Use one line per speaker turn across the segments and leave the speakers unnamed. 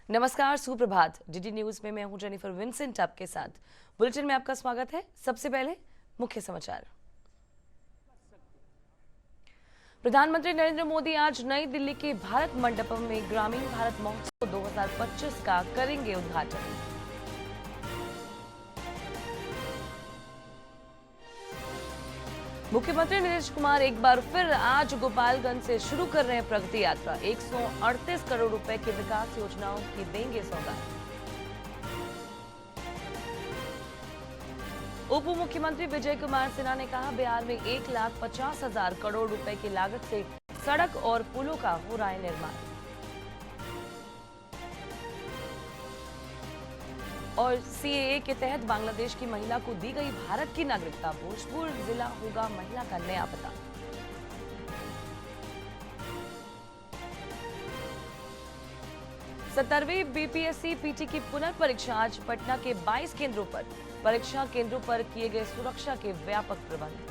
नमस्कार, सुप्रभात। DD news में मैं हूं जेनिफर विंसेंट आपके साथ। बुलेटिन में आपका स्वागत है। सबसे पहले मुख्य समाचार। प्रधानमंत्री नरेंद्र मोदी आज नई दिल्ली के भारत मंडपम में ग्रामीण भारत महोत्सव 2025 का करेंगे उद्घाटन। मुख्यमंत्री नीतीश कुमार एक बार फिर आज गोपालगंज से शुरू कर रहे हैं प्रगति यात्रा। 138 करोड़ रुपए की विकास योजनाओं की देंगे सौगात। उप मुख्यमंत्री विजय कुमार सिन्हा ने कहा, बिहार में 1,50,000 करोड़ रुपए की लागत से सड़क और पुलों का हो रहा है निर्माण। और सीएए के तहत बांग्लादेश की महिला को दी गई भारत की नागरिकता। भोजपुर जिला होगा महिला का नया पता। सत्तरवीं बीपीएससी पीटी की पुनर्परीक्षा आज पटना के 22 केंद्रों पर। परीक्षा केंद्रों पर किए गए सुरक्षा के व्यापक प्रबंध।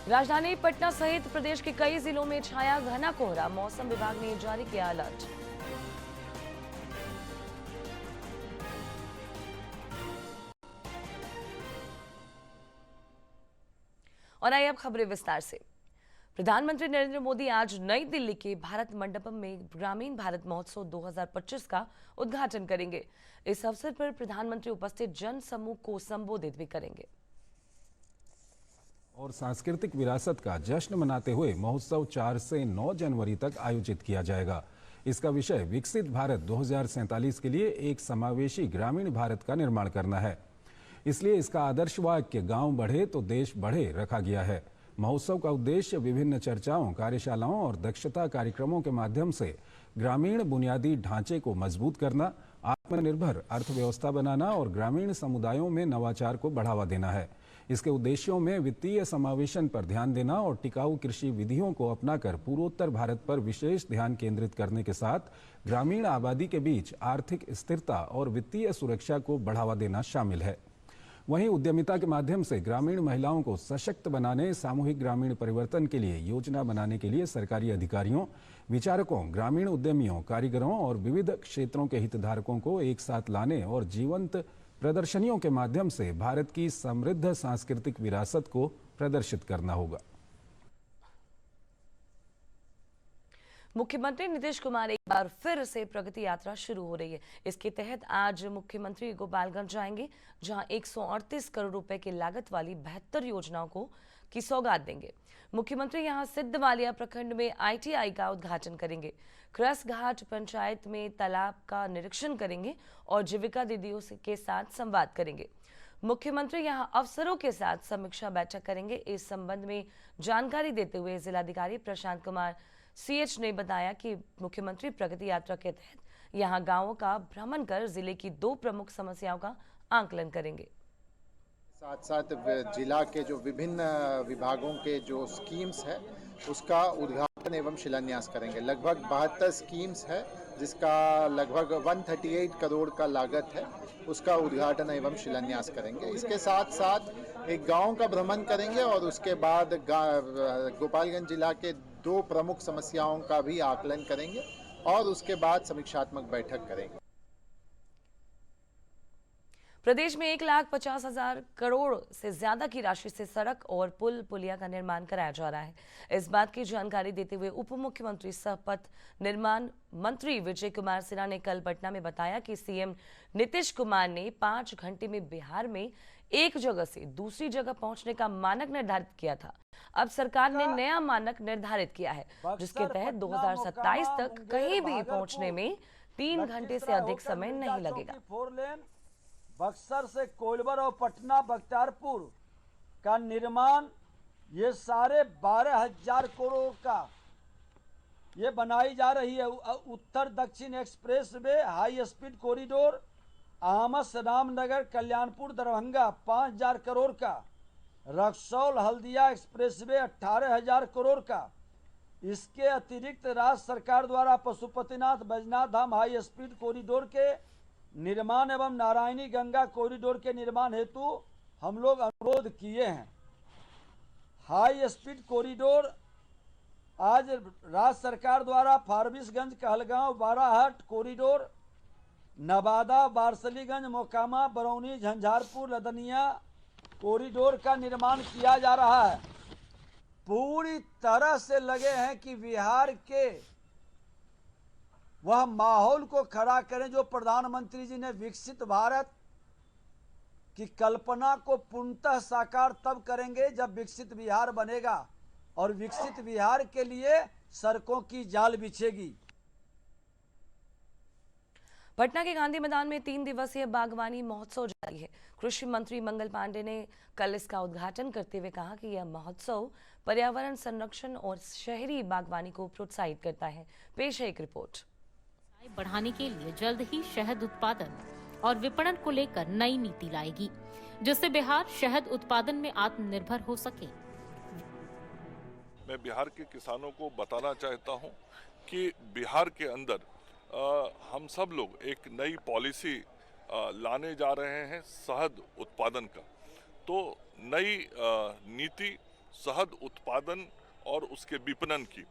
राजधानी पटना सहित प्रदेश के कई जिलों में छाया घना कोहरा। मौसम विभाग ने जारी किया अलर्ट। और आइए अब खबरें विस्तार से। प्रधानमंत्री नरेंद्र मोदी आज नई दिल्ली के भारत मंडपम में ग्रामीण भारत महोत्सव 2025 का उद्घाटन करेंगे। इस अवसर पर प्रधानमंत्री उपस्थित जन समूह को संबोधित भी करेंगे
और सांस्कृतिक विरासत का जश्न मनाते हुए महोत्सव 4 से 9 जनवरी तक आयोजित किया जाएगा। इसका विषय विकसित भारत 2047 के लिए एक समावेशी ग्रामीण भारत का निर्माण करना है। इसलिए इसका आदर्श वाक्य गांव बढ़े तो देश बढ़े रखा गया है। महोत्सव का उद्देश्य विभिन्न चर्चाओं, कार्यशालाओं और दक्षता कार्यक्रमों के माध्यम से ग्रामीण बुनियादी ढांचे को मजबूत करना, आत्मनिर्भर अर्थव्यवस्था बनाना और ग्रामीण समुदायों में नवाचार को बढ़ावा देना है। इसके उद्देश्यों में वित्तीय समावेशन पर ध्यान देना और टिकाऊ कृषि विधियों को अपनाकर पूर्वोत्तर भारत पर विशेष ध्यान केंद्रित करने के साथ ग्रामीण आबादी के बीच आर्थिक स्थिरता और वित्तीय सुरक्षा को बढ़ावा देना शामिल है। वहीं उद्यमिता के माध्यम से ग्रामीण महिलाओं को सशक्त बनाने, सामूहिक ग्रामीण परिवर्तन के लिए योजना बनाने के लिए सरकारी अधिकारियों, विचारकों, ग्रामीण उद्यमियों, कारीगरों और विविध क्षेत्रों के हितधारकों को एक साथ लाने और जीवंत प्रदर्शनियों के माध्यम से भारत की समृद्ध सांस्कृतिक विरासत को प्रदर्शित करना होगा।
मुख्यमंत्री नीतीश कुमार एक बार फिर से प्रगति यात्रा शुरू हो रही है। इसके तहत आज मुख्यमंत्री गोपालगंज जाएंगे, जहां 138 करोड़ रुपए की लागत वाली 72 योजनाओं की सौगात देंगे। मुख्यमंत्री यहां सिद्धवालिया प्रखंड में आईटीआई का उद्घाटन करेंगे, क्रस घाट पंचायत में तालाब का निरीक्षण करेंगे और जीविका दीदियों के साथ संवाद करेंगे। मुख्यमंत्री यहां अफसरों के साथ समीक्षा बैठक करेंगे। इस संबंध में जानकारी देते हुए जिलाधिकारी प्रशांत कुमार सीएच ने बताया कि मुख्यमंत्री प्रगति यात्रा के तहत यहां गांवों का भ्रमण कर जिले की 2 प्रमुख समस्याओं का आकलन करेंगे।
साथ साथ जिला के जो विभिन्न विभागों के जो स्कीम्स है उसका उद्घाटन एवं शिलान्यास करेंगे। लगभग 72 स्कीम्स है जिसका लगभग 138 करोड़ का लागत है, उसका उद्घाटन एवं शिलान्यास करेंगे। इसके साथ साथ एक गांव का भ्रमण करेंगे और उसके बाद गोपालगंज जिला के 2 प्रमुख समस्याओं का भी आकलन करेंगे और उसके बाद समीक्षात्मक बैठक करेंगे।
प्रदेश में 1,50,000 करोड़ से ज्यादा की राशि से सड़क और पुल पुलिया का निर्माण कराया जा रहा है। इस बात की जानकारी देते हुए उप मुख्यमंत्री सह पथ निर्माण मंत्री विजय कुमार सिन्हा ने कल पटना में बताया कि सीएम नीतीश कुमार ने 5 घंटे में बिहार में एक जगह से दूसरी जगह पहुंचने का मानक निर्धारित किया था। अब सरकार ने नया मानक निर्धारित किया है, जिसके तहत 2027 तक कहीं भी पहुंचने में 3 घंटे से अधिक समय नहीं लगेगा।
बक्सर से कोइलवर और पटना बख्तियारपुर का निर्माण, ये सारे 12,000 करोड़ का ये बनाई जा रही है। उत्तर दक्षिण express way, high speed corridor, Amas Ramnagar Kalyanpur Darbhanga 5,000 crore का, रक्सौल हल्दिया एक्सप्रेस वे 18,000 करोड़ का। इसके अतिरिक्त राज्य सरकार द्वारा पशुपतिनाथ बैजनाथ धाम हाई स्पीड कॉरिडोर के निर्माण एवं नारायणी गंगा कॉरिडोर के निर्माण हेतु हम लोग अनुरोध किए हैं। हाई स्पीड कॉरिडोर आज राज्य सरकार द्वारा फारबिसगंज कहलगांव बाराहट कॉरिडोर, नवादा वारसलीगंज मोकामा बरौनी झंझारपुर लदनिया कॉरिडोर का निर्माण किया जा रहा है। पूरी तरह से लगे हैं कि बिहार के वह माहौल को खड़ा करें जो प्रधानमंत्री जी ने विकसित भारत की कल्पना को पूर्णतः साकार तब करेंगे जब विकसित बिहार बनेगा और विकसित बिहार के लिए सड़कों की जाल बिछेगी।
पटना के गांधी मैदान में 3 दिवसीय बागवानी महोत्सव जारी है। कृषि मंत्री मंगल पांडे ने कल इसका उद्घाटन करते हुए कहा कि यह महोत्सव पर्यावरण संरक्षण और शहरी बागवानी को प्रोत्साहित करता है। पेश है एक रिपोर्ट।
बढ़ाने के लिए जल्द ही शहद उत्पादन और विपणन को लेकर नई नीति लाएगी, जिससे बिहार शहद उत्पादन में आत्मनिर्भर हो सके।
मैं बिहार के किसानों को बताना चाहता हूं कि बिहार के अंदर हम सब लोग एक नई पॉलिसी लाने जा रहे हैं शहद उत्पादन का। तो नई नीति शहद उत्पादन और उसके विपणन की,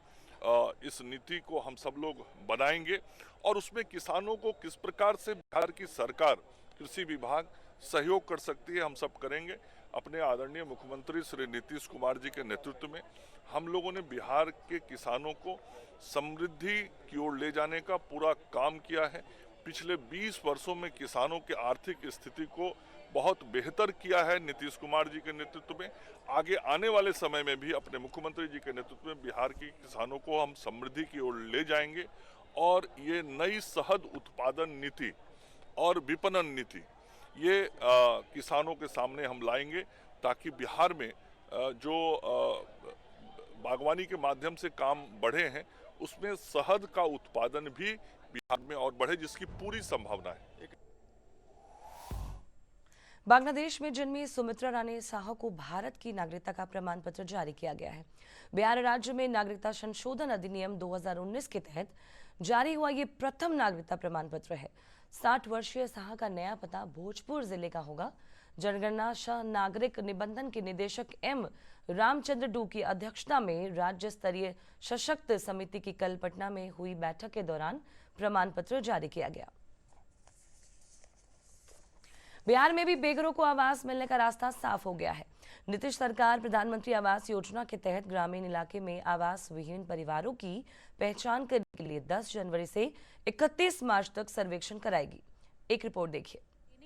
इस नीति को हम सब लोग बनाएंगे और उसमें किसानों को किस प्रकार से बिहार की सरकार, कृषि विभाग सहयोग कर सकती है, हम सब करेंगे। अपने आदरणीय मुख्यमंत्री श्री नीतीश कुमार जी के नेतृत्व में हम लोगों ने बिहार के किसानों को समृद्धि की ओर ले जाने का पूरा काम किया है। पिछले 20 वर्षों में किसानों की आर्थिक स्थिति को बहुत बेहतर किया है नीतीश कुमार जी के नेतृत्व में। आगे आने वाले समय में भी अपने मुख्यमंत्री जी के नेतृत्व में बिहार के किसानों को हम समृद्धि की ओर ले जाएंगे और ये नई शहद उत्पादन नीति और विपणन नीति ये किसानों के सामने हम लाएंगे, ताकि बिहार में जो बागवानी के माध्यम से काम बढ़े हैं उसमें शहद का उत्पादन भी बिहार में और बढ़े, जिसकी पूरी संभावना है।
बांग्लादेश में जन्मी सुमित्रा रानी साहू को भारत की नागरिकता का प्रमाण पत्र जारी किया गया है। बिहार राज्य में नागरिकता संशोधन अधिनियम 2019 के तहत जारी हुआ ये प्रथम नागरिकता प्रमाण पत्र है। 60 वर्षीय साहा का नया पता भोजपुर जिले का होगा। जनगणना सह नागरिक निबंधन के निदेशक एम रामचंद्र डू की अध्यक्षता में राज्य स्तरीय सशक्त समिति की कल पटना में हुई बैठक के दौरान प्रमाण पत्र जारी किया गया। बिहार में भी बेघरों को आवास मिलने का रास्ता साफ हो गया है। नीतीश सरकार प्रधानमंत्री आवास योजना के तहत ग्रामीण इलाके में आवास विहीन परिवारों की पहचान करने के लिए 10 जनवरी से 31 मार्च तक सर्वेक्षण कराएगी। एक रिपोर्ट देखिए।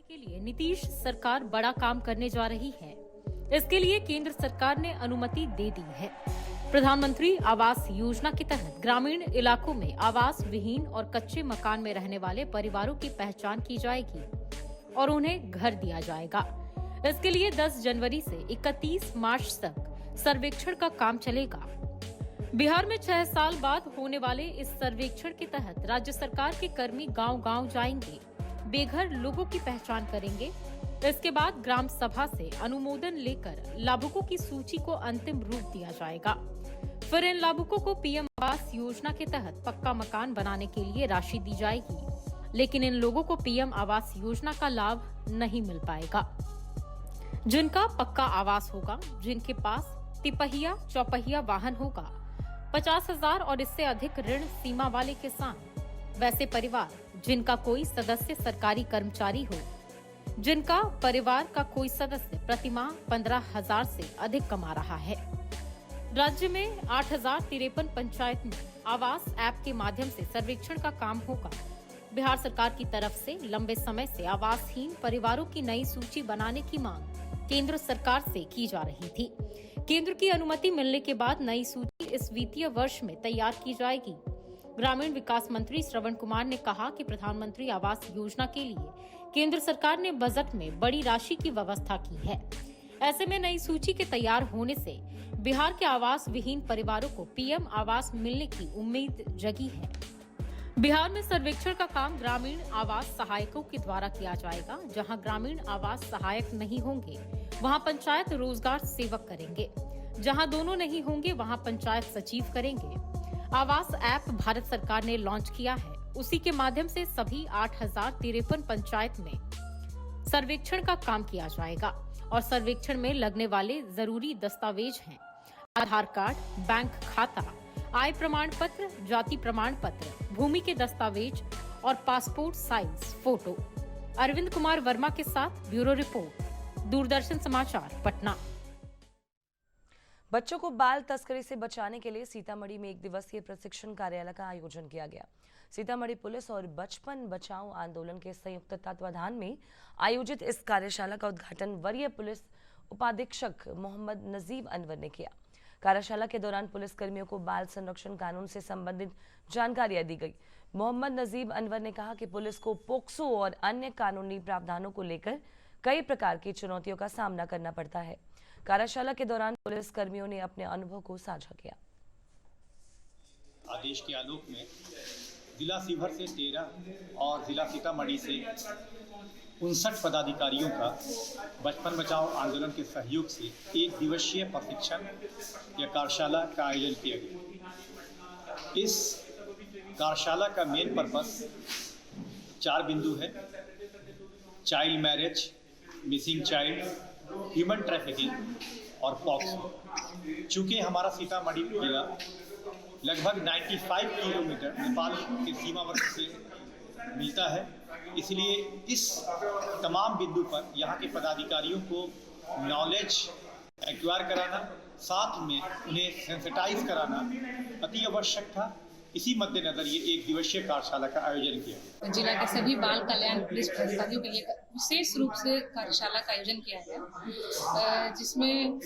के लिए नीतीश सरकार बड़ा काम करने जा रही है। इसके लिए केंद्र सरकार ने अनुमति दे दी है। प्रधानमंत्री आवास योजना के तहत ग्रामीण इलाकों में आवास विहीन और कच्चे मकान में रहने वाले परिवारों की पहचान की जाएगी और उन्हें घर दिया जाएगा। इसके लिए 10 जनवरी से 31 मार्च तक सर्वेक्षण का काम चलेगा। बिहार में 6 साल बाद होने वाले इस सर्वेक्षण के तहत राज्य सरकार के कर्मी गांव-गांव जाएंगे, बेघर लोगों की पहचान करेंगे। इसके बाद ग्राम सभा से अनुमोदन लेकर लाभुकों की सूची को अंतिम रूप दिया जाएगा। फिर इन लाभुकों को पीएम आवास योजना के तहत पक्का मकान बनाने के लिए राशि दी जाएगी, लेकिन इन लोगों को पीएम आवास योजना का लाभ नहीं मिल पाएगा। जिनका पक्का आवास होगा, जिनके पास तिपहिया चौपहिया वाहन होगा, 50,000 और इससे अधिक ऋण सीमा वाले किसान, वैसे परिवार जिनका कोई सदस्य सरकारी कर्मचारी हो, जिनका परिवार का कोई सदस्य प्रतिमाह 15,000 से अधिक कमा रहा है। राज्य में 8,053 पंचायत में आवास ऐप के माध्यम से सर्वेक्षण का काम होगा। बिहार सरकार की तरफ से लंबे समय से आवासहीन परिवारों की नई सूची बनाने की मांग केंद्र सरकार से की जा रही थी। केंद्र की अनुमति मिलने के बाद नई सूची इस वित्तीय वर्ष में तैयार की जाएगी। ग्रामीण विकास मंत्री श्रवण कुमार ने कहा कि प्रधानमंत्री आवास योजना के लिए केंद्र सरकार ने बजट में बड़ी राशि की व्यवस्था की है। ऐसे में नई सूची के तैयार होने से बिहार के आवास विहीन परिवारों को पीएम आवास मिलने की उम्मीद जगी है। बिहार में सर्वेक्षण का काम ग्रामीण आवास सहायकों के द्वारा किया जाएगा। जहां ग्रामीण आवास सहायक नहीं होंगे, वहां पंचायत रोजगार सेवक करेंगे। जहां दोनों नहीं होंगे, वहां पंचायत सचिव करेंगे। आवास ऐप भारत सरकार ने लॉन्च किया है। उसी के माध्यम से सभी 8,053 पंचायत में सर्वेक्षण का काम किया जाएगा और सर्वेक्षण में लगने वाले जरूरी दस्तावेज हैं आधार कार्ड, बैंक खाता, आय प्रमाण पत्र, जाति प्रमाण पत्र, भूमि के दस्तावेज और passport size photo. Arvind Kumar Verma के साथ ब्यूरो रिपोर्ट, दूरदर्शन समाचार, पटना।
बच्चों को बाल तस्करी से बचाने के लिए सीतामढ़ी में 1 दिवसीय प्रशिक्षण कार्यालय का आयोजन किया गया। सीतामढ़ी पुलिस और बचपन बचाओ आंदोलन के संयुक्त तत्वाधान में आयोजित इस कार्यशाला का उद्घाटन वरीय पुलिस उपाधीक्षक मोहम्मद नजीब अनवर ने किया। कार्यशाला के दौरान पुलिस कर्मियों को बाल संरक्षण कानून से संबंधित जानकारियां दी गई। मोहम्मद नजीब अनवर ने कहा कि पुलिस को पोक्सो और अन्य कानूनी प्रावधानों को लेकर कई प्रकार की चुनौतियों का सामना करना पड़ता है। कार्यशाला के दौरान पुलिस कर्मियों ने अपने अनुभव को साझा किया।
आदेश के आलोक में जिला सीभर से 13 और जिला सीतामढ़ी से 59 पदाधिकारियों का बचपन बचाओ आंदोलन के सहयोग से 1 दिवसीय प्रशिक्षण या कार्यशाला का आयोजन किया गया। इस कार्यशाला का मेन पर्पस 4 बिंदु है: child marriage, missing child, human trafficking और पॉक्सो। चूँकि हमारा सीतामढ़ी जिला लगभग 95 किलोमीटर नेपाल के सीमावर्ती से मिलता है, इसलिए इस तमाम बिंदु पर यहाँ के पदाधिकारियों को नॉलेज एक्वायर कराना, साथ में उन्हें सेंसिटाइज कराना अति आवश्यक था। इसी मद्देनजर ये 1 दिवसीय कार्यशाला का आयोजन किया।
जिला के सभी बाल कल्याण पुलिस अधिकारियों के लिए विशेष रूप से कार्यशाला का आयोजन किया गया, जिसमें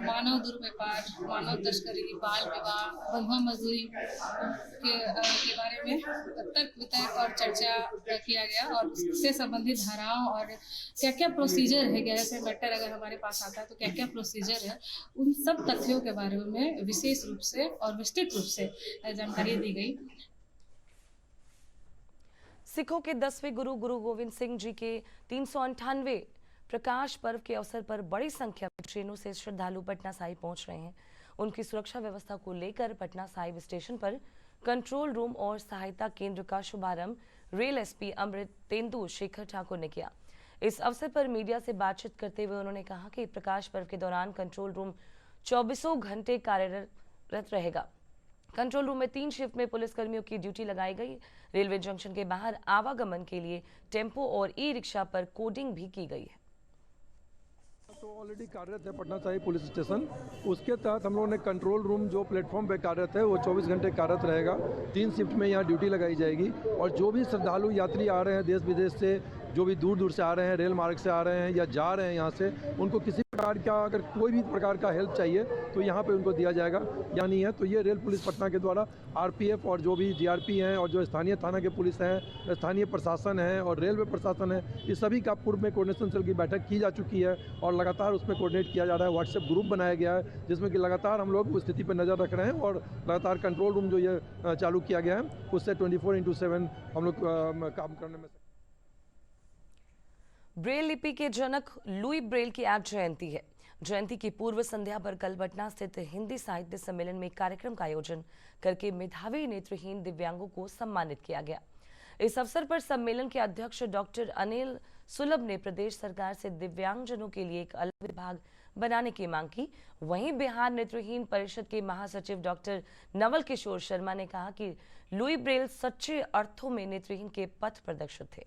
मानव दुर्व्यवहार, मानव तस्करी, बाल विवाह, बंधुआ मजदूरी के बारे में तर्क वितर्क और चर्चा किया गया और इससे संबंधित धाराओं और क्या क्या प्रोसीजर है, ऐसे मैटर अगर हमारे पास आता है तो क्या क्या प्रोसीजर है, उन सब तथ्यों के बारे में विशेष रूप से और विस्तृत रूप से जानकारी दी गई।
सिखों के 10वें गुरु गुरु गोविंद सिंह जी के 398वें प्रकाश पर्व के अवसर पर बड़ी संख्या में ट्रेनों से श्रद्धालु पटना साहिब पहुंच रहे हैं। उनकी सुरक्षा व्यवस्था को लेकर पटना साहिब स्टेशन पर कंट्रोल रूम और सहायता केंद्र का शुभारंभ रेल एसपी अमृतेंदु शेखर ठाकुर ने किया। इस अवसर पर मीडिया से बातचीत करते हुए उन्होंने कहा कि प्रकाश पर्व के दौरान कंट्रोल रूम 24 घंटे कार्यरत रहेगा। कंट्रोल रूम में 3 शिफ्ट में पुलिसकर्मियों की ड्यूटी लगाई गई। रेलवे जंक्शन के बाहर आवागमन के लिए टेम्पो और ई रिक्शा पर कोडिंग भी की गई है।
तो ऑलरेडी कार्यरत है पटना साहिब पुलिस स्टेशन, उसके तहत हम लोगों ने कंट्रोल रूम जो प्लेटफॉर्म पे कार्यरत है वो 24 घंटे कार्यरत रहेगा। 3 शिफ्ट में यहाँ ड्यूटी लगाई जाएगी और जो भी श्रद्धालु यात्री आ रहे हैं देश विदेश से, जो भी दूर दूर से आ रहे हैं, रेल मार्ग से आ रहे हैं या जा रहे हैं यहाँ से, उनको किसी प्रकार का अगर कोई भी प्रकार का हेल्प चाहिए तो यहाँ पे उनको दिया जाएगा। या नहीं है तो ये रेल पुलिस पटना के द्वारा आरपीएफ और जो भी जीआरपी हैं और जो स्थानीय थाना के पुलिस हैं, स्थानीय प्रशासन है और रेलवे प्रशासन है, इस सभी का पूर्व में कोऑर्डिनेशन सेल की बैठक की जा चुकी है और लगातार उसमें कोऑर्डिनेट किया जा रहा है। व्हाट्सएप ग्रुप बनाया गया है जिसमें कि लगातार हम लोग स्थिति पर नज़र रख रहे हैं और लगातार कंट्रोल रूम जो ये चालू किया गया है उससे 24/7 हम लोग काम करने में।
ब्रेल लिपि के जनक लुई ब्रेल की आज जयंती है। जयंती की पूर्व संध्या पर कल पटना स्थित हिंदी साहित्य सम्मेलन में कार्यक्रम का आयोजन करके मेधावी नेत्रहीन दिव्यांगों को सम्मानित किया गया। इस अवसर पर सम्मेलन के अध्यक्ष डॉक्टर अनिल सुलभ ने प्रदेश सरकार से दिव्यांगजनों के लिए एक अलग विभाग बनाने की मांग की। वहीं बिहार नेत्रहीन परिषद के महासचिव डॉक्टर नवल किशोर शर्मा ने कहा कि लुई ब्रेल सच्चे अर्थों में नेत्रहीन के पथ प्रदर्शक थे।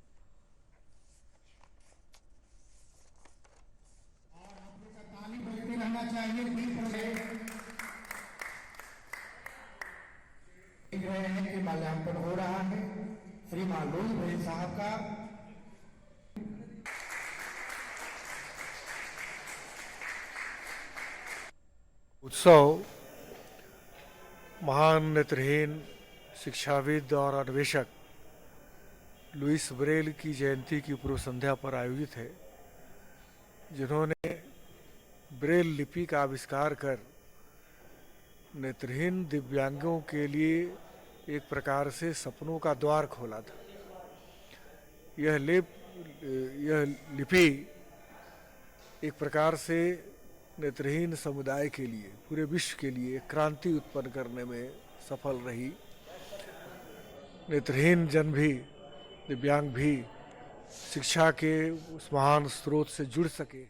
माल्यार्पण हो रहा है श्रीमान लुई ब्रेल साहब का।
उत्सव महान नेत्रहीन शिक्षाविद और अन्वेषक लुईस ब्रेल की जयंती की पूर्व संध्या पर आयोजित है, जिन्होंने ब्रेल लिपि का आविष्कार कर नेत्रहीन दिव्यांगों के लिए एक प्रकार से सपनों का द्वार खोला था। यह लिपि एक प्रकार से नेत्रहीन समुदाय के लिए, पूरे विश्व के लिए क्रांति उत्पन्न करने में सफल रही। नेत्रहीन जन भी, दिव्यांग भी शिक्षा के उस महान स्रोत से जुड़ सके।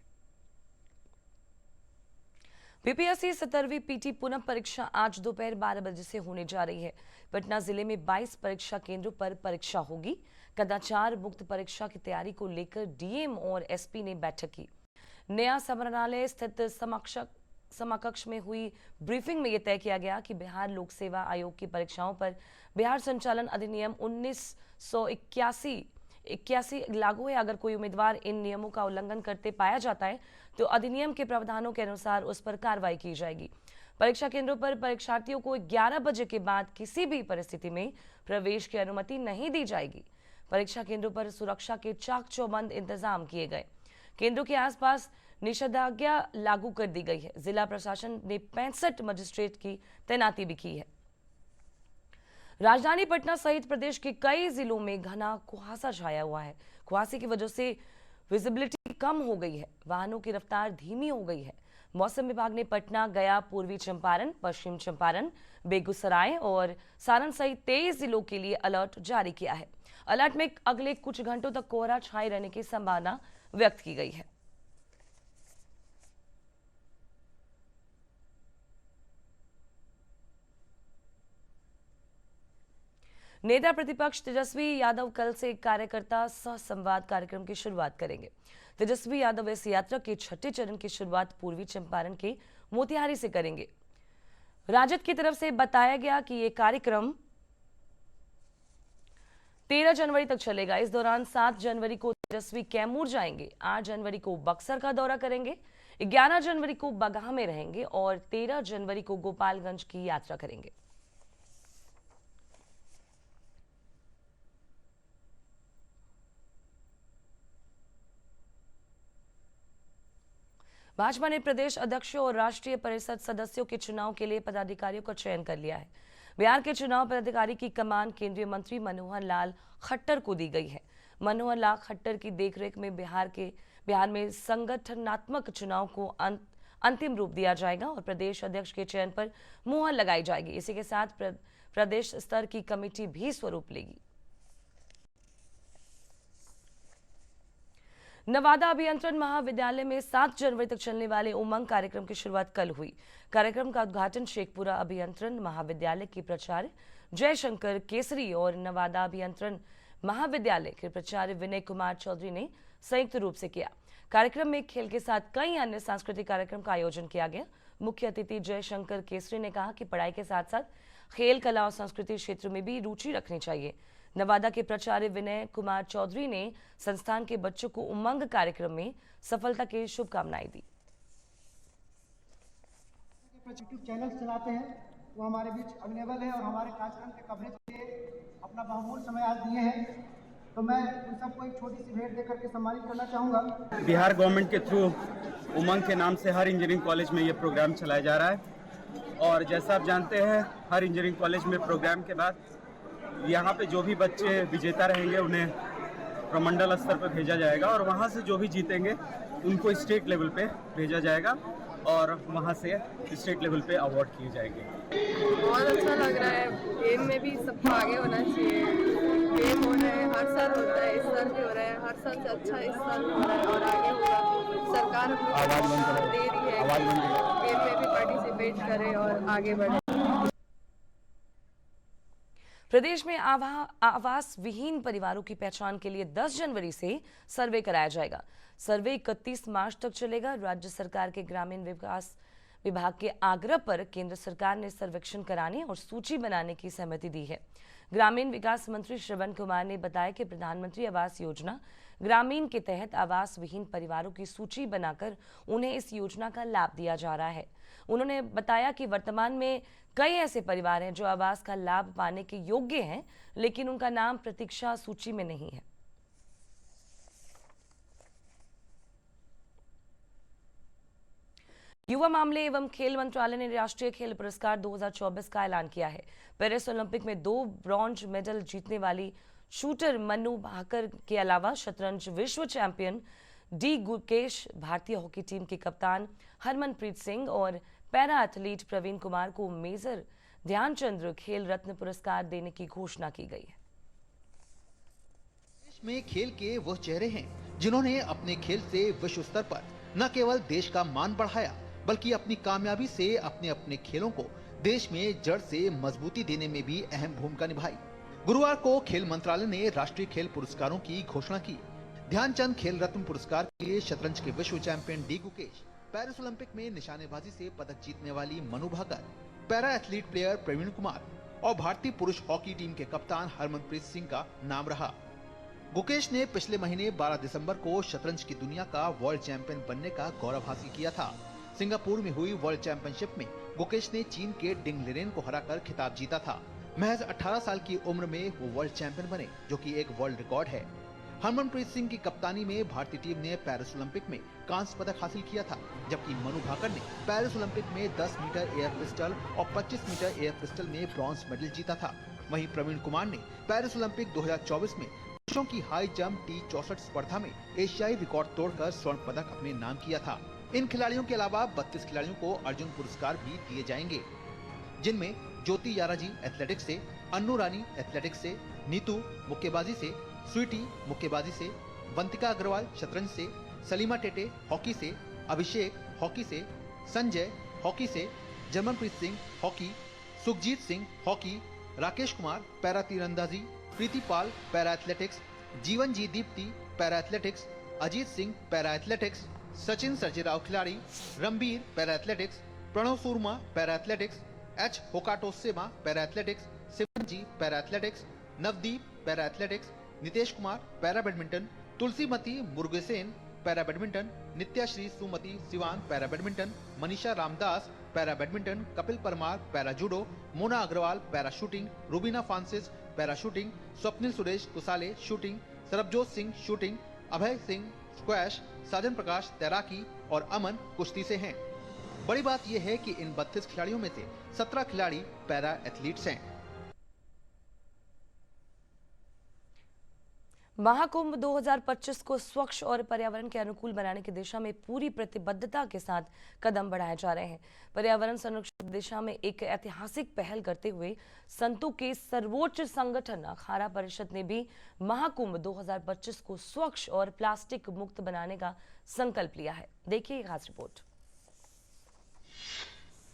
बीपीएससी 17वीं पीटी पुनः परीक्षा आज दोपहर 12 बजे से होने जा रही है। पटना जिले में 22 परीक्षा केंद्रों पर परीक्षा होगी। कदाचार मुक्त परीक्षा की तैयारी को लेकर डीएम और एसपी ने बैठक की। नया समरणालय स्थित समकक्ष में हुई ब्रीफिंग में यह तय किया गया कि बिहार लोक सेवा आयोग की परीक्षाओं पर बिहार संचालन अधिनियम 1981 लागू है। अगर कोई उम्मीदवार इन नियमों का उल्लंघन करते पाया जाता है तो अधिनियम के प्रावधानों के अनुसार उस पर कार्रवाई की जाएगी। परीक्षा केंद्रों पर परीक्षार्थियों को 11 बजे के बाद किसी भी परिस्थिति में प्रवेश की अनुमति नहीं दी जाएगी। परीक्षा केंद्रों पर सुरक्षा के चाक चौबंद इंतजाम किए गए। केंद्रों के आसपास निषेधाज्ञा लागू कर दी गई है। जिला प्रशासन ने 65 मजिस्ट्रेट की तैनाती भी की है। राजधानी पटना सहित प्रदेश के कई जिलों में घना कुहासा छाया हुआ है। कुहासे की वजह से विजिबिलिटी कम हो गई है, वाहनों की रफ्तार धीमी हो गई है। मौसम विभाग ने पटना, गया, पूर्वी चंपारण, पश्चिम चंपारण, बेगूसराय और सारण सहित 23 जिलों के लिए अलर्ट जारी किया है। अलर्ट में अगले कुछ घंटों तक कोहरा छाए रहने की संभावना व्यक्त की गई है। नेता प्रतिपक्ष तेजस्वी यादव कल से कार्यकर्ता सह संवाद कार्यक्रम की शुरुआत करेंगे। तेजस्वी यादव इस यात्रा के 6ठे चरण की शुरुआत पूर्वी चंपारण के मोतिहारी से करेंगे। राजद की तरफ से बताया गया कि यह कार्यक्रम 13 जनवरी तक चलेगा। इस दौरान 7 जनवरी को तेजस्वी कैमूर जाएंगे, 8 जनवरी को बक्सर का दौरा करेंगे, 11 जनवरी को बगहा में रहेंगे और 13 जनवरी को गोपालगंज की यात्रा करेंगे। भाजपा ने प्रदेश अध्यक्षों और राष्ट्रीय परिषद सदस्यों के चुनाव के लिए पदाधिकारियों का चयन कर लिया है। बिहार के चुनाव पदाधिकारी की कमान केंद्रीय मंत्री मनोहर लाल खट्टर को दी गई है। मनोहर लाल खट्टर की देखरेख में बिहार में संगठनात्मक चुनाव को अंतिम रूप दिया जाएगा और प्रदेश अध्यक्ष के चयन पर मुहर लगाई जाएगी। इसी के साथ प्रदेश स्तर की कमेटी भी स्वरूप लेगी। नवादा अभियंत्रण महाविद्यालय में 7 जनवरी तक चलने वाले उमंग कार्यक्रम की शुरुआत कल हुई। कार्यक्रम का उद्घाटन शेखपुरा अभियंत्रण महाविद्यालय के प्राचार्य जयशंकर केसरी और नवादा अभियंत्रण महाविद्यालय के प्राचार्य विनय कुमार चौधरी ने संयुक्त रूप से किया। कार्यक्रम में खेल के साथ कई अन्य सांस्कृतिक कार्यक्रम का आयोजन किया गया। मुख्य अतिथि जयशंकर केसरी ने कहा कि पढ़ाई के साथ साथ खेल, कला और संस्कृति क्षेत्र में भी रुचि रखनी चाहिए। नवादा के प्राचार्य विनय कुमार चौधरी ने संस्थान के बच्चों को उमंग कार्यक्रम में सफलता की शुभकामनाएं दी।
यूट्यूब चैनल चलाते हैं, वो हमारे बीच अवेलेबल है और हमारे कार्यक्रम के कवरेज के लिए अपना बहुमूल्य समय आज दिए हैं, तो मैं उन सबको एक छोटी सी भेंट देकर के सम्मानित करना चाहूँगा।
बिहार गवर्नमेंट के थ्रू उमंग के नाम से हर इंजीनियरिंग कॉलेज में ये प्रोग्राम चलाया जा रहा है और जैसा आप जानते हैं हर इंजीनियरिंग कॉलेज में प्रोग्राम के बाद यहाँ पे जो भी बच्चे विजेता रहेंगे उन्हें प्रमंडल स्तर पर भेजा जाएगा और वहाँ से जो भी जीतेंगे उनको स्टेट लेवल पे भेजा जाएगा और वहाँ से स्टेट लेवल पे अवार्ड किए जाएंगे।
बहुत अच्छा लग रहा है। गेम में भी सबको आगे होना चाहिए। गेम हो रहा है, हर साल होता है, इस साल भी हो रहा है, हर साल से अच्छा इस साल हो रहा है और आगे होगा। सरकार हमको दे रही है, गेम में भी पार्टिसिपेट करे और आगे बढ़े।
प्रदेश में आवास विहीन परिवारों की पहचान के लिए 10 जनवरी से सर्वे कराया जाएगा। सर्वे 31 मार्च तक चलेगा। राज्य सरकार के ग्रामीण विकास विभाग के आग्रह पर केंद्र सरकार ने सर्वेक्षण कराने और सूची बनाने की सहमति दी है। ग्रामीण विकास मंत्री श्रवण कुमार ने बताया कि प्रधानमंत्री आवास योजना ग्रामीण के तहत आवास विहीन परिवारों की सूची बनाकर उन्हें इस योजना का लाभ दिया जा रहा है। उन्होंने बताया कि वर्तमान में कई ऐसे परिवार हैं जो आवास का लाभ पाने के योग्य हैं, लेकिन उनका नाम प्रतीक्षा सूची में नहीं है। युवा मामले एवं खेल मंत्रालय ने राष्ट्रीय खेल पुरस्कार 2024 का ऐलान किया है। पेरिस ओलंपिक में 2 ब्रॉन्ज मेडल जीतने वाली शूटर मनु भाकर के अलावा शतरंज विश्व चैंपियन डी गुकेश, भारतीय हॉकी टीम के कप्तान हरमनप्रीत सिंह और पैरा एथलीट प्रवीण कुमार को मेजर ध्यानचंद खेल रत्न पुरस्कार देने की घोषणा की गई है।
देश में खेल के वो चेहरे हैं जिन्होंने अपने खेल से विश्व स्तर पर न केवल देश का मान बढ़ाया बल्कि अपनी कामयाबी से अपने अपने खेलों को देश में जड़ से मजबूती देने में भी अहम भूमिका निभाई। गुरुवार को खेल मंत्रालय ने राष्ट्रीय खेल पुरस्कारों की घोषणा की। ध्यानचंद खेल रत्न पुरस्कार के लिए शतरंज के विश्व champion D Gukesh, Paris Olympic में निशानेबाजी से पदक जीतने वाली Manu Bhaker, para athlete player Praveen Kumar और भारतीय पुरुष हॉकी टीम के कप्तान हरमनप्रीत सिंह का नाम रहा। गुकेश ने पिछले महीने 12 दिसंबर को शतरंज की दुनिया का वर्ल्ड चैंपियन बनने का गौरव हासिल किया था। सिंगापुर में हुई वर्ल्ड चैंपियनशिप में गुकेश ने चीन के डिंग लिरेन को हराकर खिताब जीता था। महज 18 साल की उम्र में वो वर्ल्ड चैंपियन बने, जो कि एक वर्ल्ड रिकॉर्ड है। हरमनप्रीत सिंह की कप्तानी में भारतीय टीम ने पेरिस ओलंपिक में कांस्य पदक हासिल किया था, जबकि मनु भाकर ने पेरिस ओलंपिक में 10 मीटर एयर पिस्टल और 25 मीटर एयर पिस्टल में ब्रॉन्ज मेडल जीता था। वहीं प्रवीण कुमार ने पेरिस ओलंपिक 2024 में पुरुषों की हाई जंप T64 स्पर्धा में एशियाई रिकॉर्ड तोड़कर स्वर्ण पदक अपने नाम किया था। इन खिलाड़ियों के अलावा 32 खिलाड़ियों को अर्जुन पुरस्कार भी दिए जाएंगे, जिनमें ज्योति याराजी एथलेटिक्स से, अन्नू रानी एथलेटिक्स से, नीतू मुक्केबाजी से, स्वीटी मुक्केबाजी से, वंतिका अग्रवाल शतरंज से, सलीमा टेटे हॉकी से, अभिषेक हॉकी से, संजय हॉकी से, Jarmanpreet Singh hockey, Sukhjeet Singh hockey, Rakesh Kumar para तीरंदाजी, Preeti Pal para athletics, Jeevanji Deepthi para athletics, Ajeet Singh para athletics, Sachin Sarjerao Khilari, Ranbir para athletics, Pranav Soorma para athletics, H Hokato Sema para athletics, Shivji para athletics, Navdeep para athletics, Nitesh Kumar para badminton, Thulasimathi Murugesan para badminton, Nithya Sre Sumathy Sivan para badminton, Manisha Ramadass para badminton, Kapil Parmar para judo, Mona Agarwal para shooting, Rubina Francis para shooting, Swapnil Suresh Kusale shooting, Sarabjot Singh shooting, Abhay Singh squash, Sajan Prakash तैराकी और अमन कुश्ती से हैं। बड़ी बात यह है कि इन 32 खिलाड़ियों में से 17 खिलाड़ी पैरा एथलीट्स हैं।
महाकुंभ 2025 को स्वच्छ और पर्यावरण के अनुकूल बनाने की दिशा में पूरी प्रतिबद्धता के साथ कदम बढ़ाए जा रहे हैं। पर्यावरण संरक्षण की दिशा में एक ऐतिहासिक पहल करते हुए संतों के सर्वोच्च संगठन अखाड़ा परिषद ने भी महाकुंभ 2025 को स्वच्छ और प्लास्टिक मुक्त बनाने का संकल्प लिया है। देखिए खास रिपोर्ट।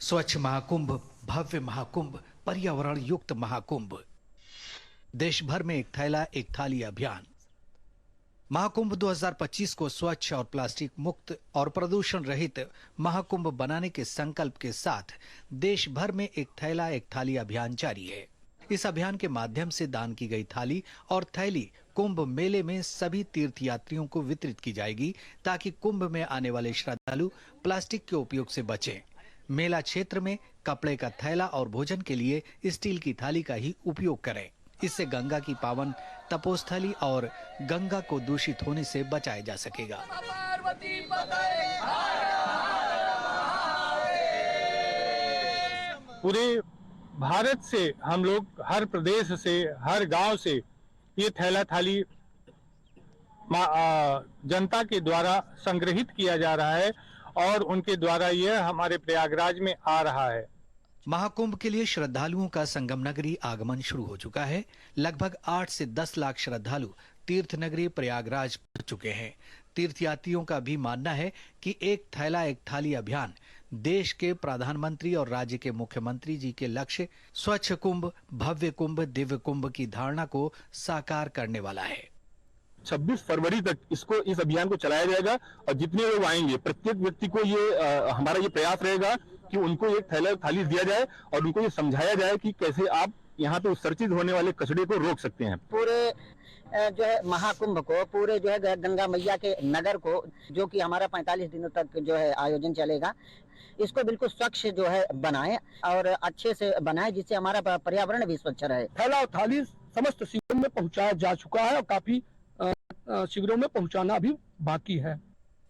स्वच्छ महाकुंभ, भव्य महाकुंभ, पर्यावरण युक्त महाकुंभ। देश भर में एक थैला एक थाली अभियान। महाकुंभ 2025 को स्वच्छ और प्लास्टिक मुक्त और प्रदूषण रहित महाकुंभ बनाने के संकल्प के साथ देश भर में एक थैला एक थाली अभियान जारी है। इस अभियान के माध्यम से दान की गई थाली और थैली कुंभ मेले में सभी तीर्थयात्रियों को वितरित की जाएगी, ताकि कुंभ में आने वाले श्रद्धालु प्लास्टिक के उपयोग से बचें। मेला क्षेत्र में कपड़े का थैला और भोजन के लिए स्टील की थाली का ही उपयोग करें। इससे गंगा की पावन तपोस्थली और गंगा को दूषित होने से बचाया जा सकेगा।
पूरे भारत से हम लोग, हर प्रदेश से, हर गांव से ये थैला थाली जनता के द्वारा संग्रहित किया जा रहा है और उनके द्वारा यह हमारे प्रयागराज में आ रहा है।
महाकुंभ के लिए श्रद्धालुओं का संगम नगरी आगमन शुरू हो चुका है। लगभग 8 से 10 लाख श्रद्धालु तीर्थ नगरी प्रयागराज पहुंच चुके हैं। तीर्थयात्रियों का भी मानना है कि एक थैला एक थाली अभियान देश के प्रधानमंत्री और राज्य के मुख्यमंत्री जी के लक्ष्य स्वच्छ कुंभ, भव्य कुंभ, दिव्य कुंभ की धारणा को साकार करने वाला है।
26 फरवरी तक इस अभियान को चलाया जाएगा और जितने लोग आएंगे प्रत्येक व्यक्ति को ये हमारा ये प्रयास रहेगा कि उनको एक थैला थाली दिया जाए और उनको ये समझाया जाए कि कैसे आप यहाँ पे उत्सर्जित होने वाले कचरे को रोक सकते हैं।
पूरे जो है महाकुंभ को, पूरे जो है गंगा मैया के नगर को, जो कि हमारा 45 दिनों तक जो है आयोजन चलेगा, इसको बिल्कुल स्वच्छ जो है बनाएं और अच्छे से बनाएं, जिससे हमारा पर्यावरण भी स्वच्छ रहे।
थैला और थाली समस्त शिविरों में पहुंचाया जा चुका है और काफी शिविरों में पहुंचाना भी बाकी है।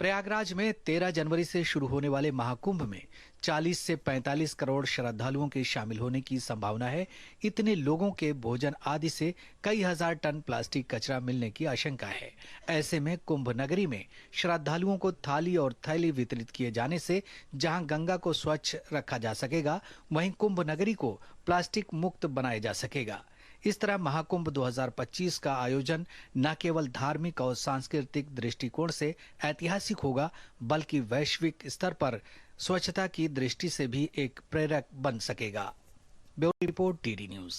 प्रयागराज में 13 जनवरी से शुरू होने वाले महाकुंभ में 40 से 45 करोड़ श्रद्धालुओं के शामिल होने की संभावना है। इतने लोगों के भोजन आदि से कई हजार टन प्लास्टिक कचरा मिलने की आशंका है। ऐसे में कुंभ नगरी में श्रद्धालुओं को थाली और थैली वितरित किए जाने से जहां गंगा को स्वच्छ रखा जा सकेगा, वहीं कुंभ नगरी को प्लास्टिक मुक्त बनाया जा सकेगा। इस तरह महाकुंभ 2025 का आयोजन न केवल धार्मिक और सांस्कृतिक दृष्टिकोण से ऐतिहासिक होगा, बल्कि वैश्विक स्तर पर स्वच्छता की दृष्टि से भी एक प्रेरक बन सकेगा। Bureau report, TD news.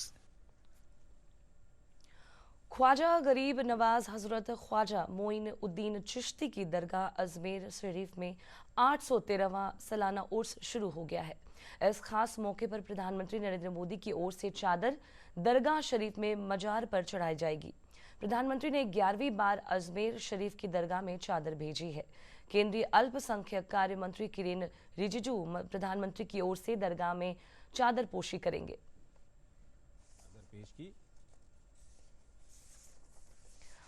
Khwaja Garib Nawaz हजरत ख्वाजा मोइन उद्दीन चिश्ती की दरगाह अजमेर शरीफ में 813वां सालाना उर्स शुरू हो गया है। इस खास मौके पर प्रधानमंत्री नरेंद्र मोदी की ओर से चादर दरगाह शरीफ में मजार पर चढ़ाई जाएगी। प्रधानमंत्री ने 11वीं बार अजमेर शरीफ की दरगाह में चादर भेजी है। केंद्रीय अल्पसंख्यक कार्य मंत्री किरेन रिजिजू प्रधानमंत्री की ओर से दरगाह में चादर पोशी करेंगे।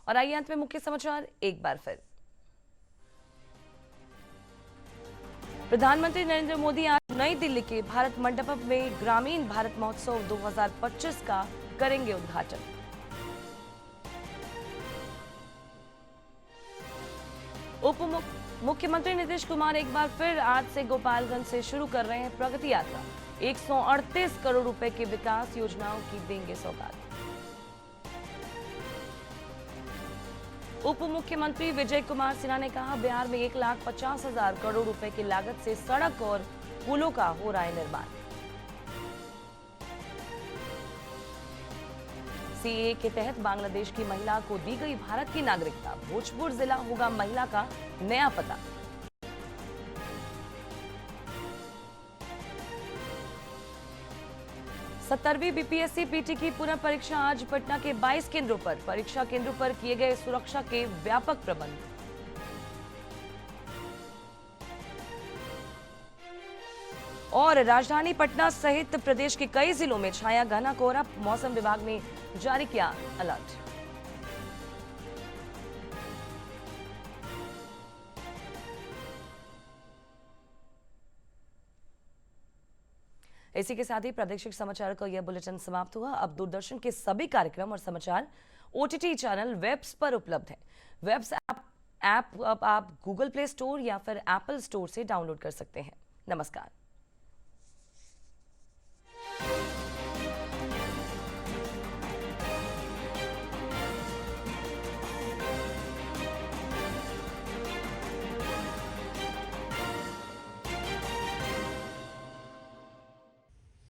और आइए अंत में मुख्य समाचार एक बार फिर। प्रधानमंत्री नरेंद्र मोदी आज नई दिल्ली के भारत मंडपम में ग्रामीण भारत महोत्सव 2025 का करेंगे उद्घाटन। उप मुख्यमंत्री नीतीश कुमार एक बार फिर आज से गोपालगंज से शुरू कर रहे हैं प्रगति यात्रा। 138 करोड़ रुपए की विकास योजनाओं की देंगे सौगात। उप मुख्यमंत्री विजय कुमार सिन्हा ने कहा, बिहार में 1,50,000 करोड़ रुपए की लागत से सड़क और पुलों का हो रहा है निर्माण। सीएए के तहत बांग्लादेश की महिला को दी गई भारत की नागरिकता। भोजपुर जिला होगा महिला का नया पता। सत्तरवीं बीपीएससी पीटी की पुनः परीक्षा आज पटना के 22 केंद्रों पर। परीक्षा केंद्रों पर किए गए सुरक्षा के व्यापक प्रबंध। और राजधानी पटना सहित प्रदेश के कई जिलों में छाया घना कोहरा। मौसम विभाग ने जारी किया अलर्ट। इसी के साथ ही प्रादेशिक समाचार का यह बुलेटिन समाप्त हुआ। अब दूरदर्शन के सभी कार्यक्रम और समाचार ओटीटी चैनल वेब्स पर उपलब्ध है। वेब्स ऐप आप गूगल प्ले स्टोर या फिर एप्पल स्टोर से डाउनलोड कर सकते हैं। नमस्कार।